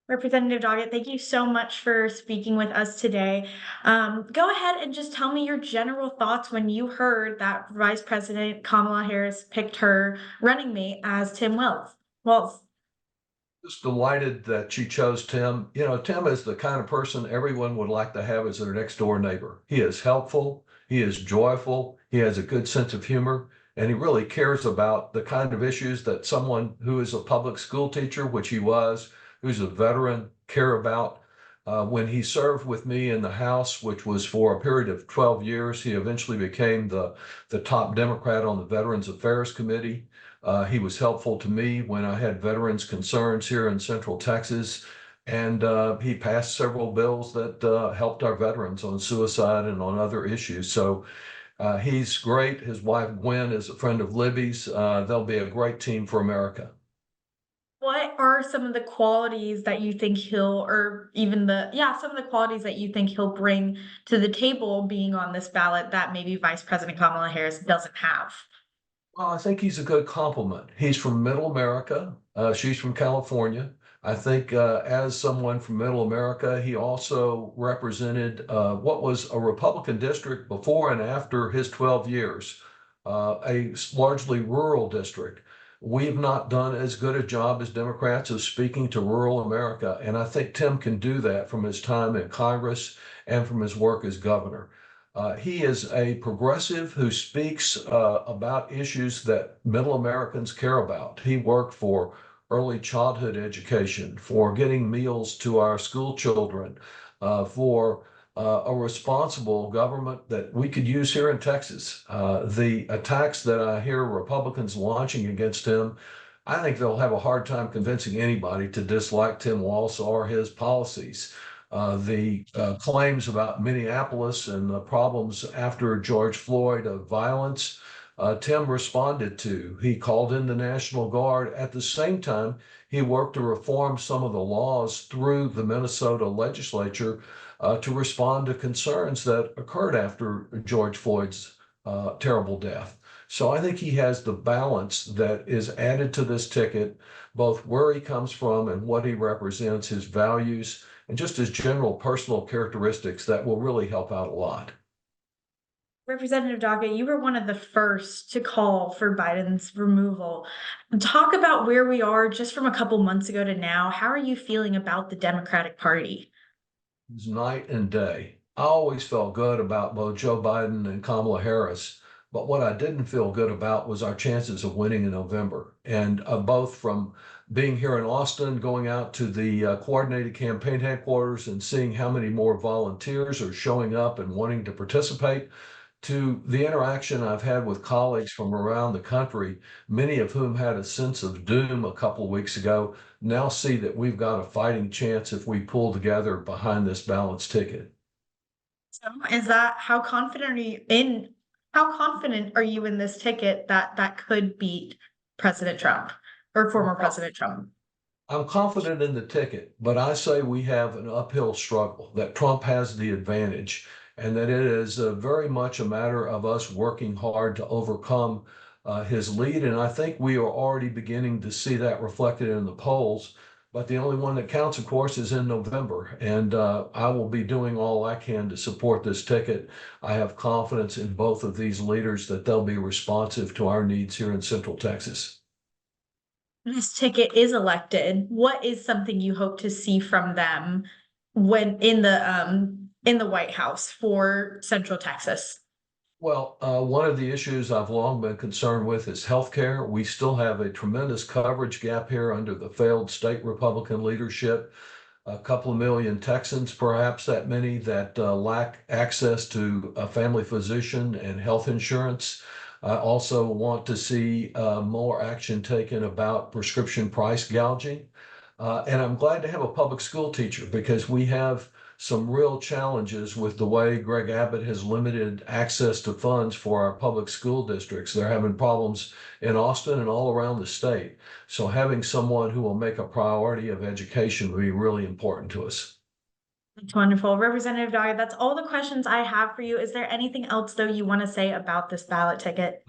Representative Doggett, thank you so much for speaking with us today. Go ahead and just tell me your general thoughts when you heard that Vice President Kamala Harris picked her running mate as Tim Walz. Just delighted that she chose Tim. You know, Tim is the kind of person everyone would like to have as their next door neighbor. He is helpful, he is joyful, he has a good sense of humor, and he really cares about the kind of issues that someone who is a public school teacher, which he was, who's a veteran, care about. When he served with me in the House, which was for a period of 12 years, he eventually became the top Democrat on the Veterans Affairs Committee. He was helpful to me when I had veterans concerns here in Central Texas, and he passed several bills that helped our veterans on suicide and on other issues. So he's great. His wife, Gwen, is a friend of Libby's. They'll be a great team for America. What are some of the qualities that you think or even some of the qualities that you think he'll bring to the table being on this ballot that maybe Vice President Kamala Harris doesn't have? Well, I think he's a good compliment. He's from Middle America. She's from California. I think as someone from Middle America, he also represented what was a Republican district before and after his 12 years, a largely rural district. We've not done as good a job as Democrats of speaking to rural America. And I think Tim can do that from his time in Congress and from his work as governor. He is a progressive who speaks about issues that middle Americans care about. He worked for early childhood education, for getting meals to our school children, for a responsible government that we could use here in Texas. The attacks that I hear Republicans launching against him, I think they'll have a hard time convincing anybody to dislike Tim Walz or his policies. The claims about Minneapolis and the problems after George Floyd of violence, Tim responded to. He called in the National Guard. At the same time, he worked to reform some of the laws through the Minnesota legislature to respond to concerns that occurred after George Floyd's terrible death. So I think he has the balance that is added to this ticket, both where he comes from and what he represents, his values, and just his general personal characteristics that will really help out a lot. Representative Doggett, you were one of the first to call for Biden's removal. Talk about where we are just from a couple months ago to now. How are you feeling about the Democratic Party? It's night and day. I always felt good about both Joe Biden and Kamala Harris, but what I didn't feel good about was our chances of winning in November. And both from being here in Austin, going out to the coordinated campaign headquarters and seeing how many more volunteers are showing up and wanting to participate, to the interaction I've had with colleagues from around the country, many of whom had a sense of doom a couple of weeks ago, now see that we've got a fighting chance if we pull together behind this balanced ticket. So is that how confident are you in this ticket that could beat President Trump or former President Trump? I'm confident in the ticket, but I say we have an uphill struggle, that Trump has the advantage, and that it is very much a matter of us working hard to overcome his lead. And I think we are already beginning to see that reflected in the polls. But the only one that counts, of course, is in November. And I will be doing all I can to support this ticket. I have confidence in both of these leaders that they'll be responsive to our needs here in Central Texas. This ticket is elected, what is something you hope to see from them when in the White House for Central Texas? Well, one of the issues I've long been concerned with is healthcare. We still have a tremendous coverage gap here under the failed state Republican leadership. A couple of million Texans, perhaps that many, that lack access to a family physician and health insurance. I also want to see more action taken about prescription price gouging. And I'm glad to have a public school teacher because we have some real challenges with the way Greg Abbott has limited access to funds for our public school districts. They're having problems in Austin and all around the state. So having someone who will make a priority of education will be really important to us. That's wonderful. Representative Doggett, that's all the questions I have for you. Is there anything else, though, you want to say about this ballot ticket?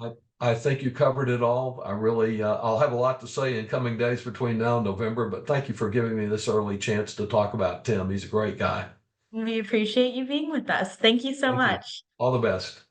I think you covered it all. I really, I'll have a lot to say in coming days between now and November, but thank you for giving me this early chance to talk about Tim. He's a great guy. We appreciate you being with us. Thank you so Thank you. much. All the best.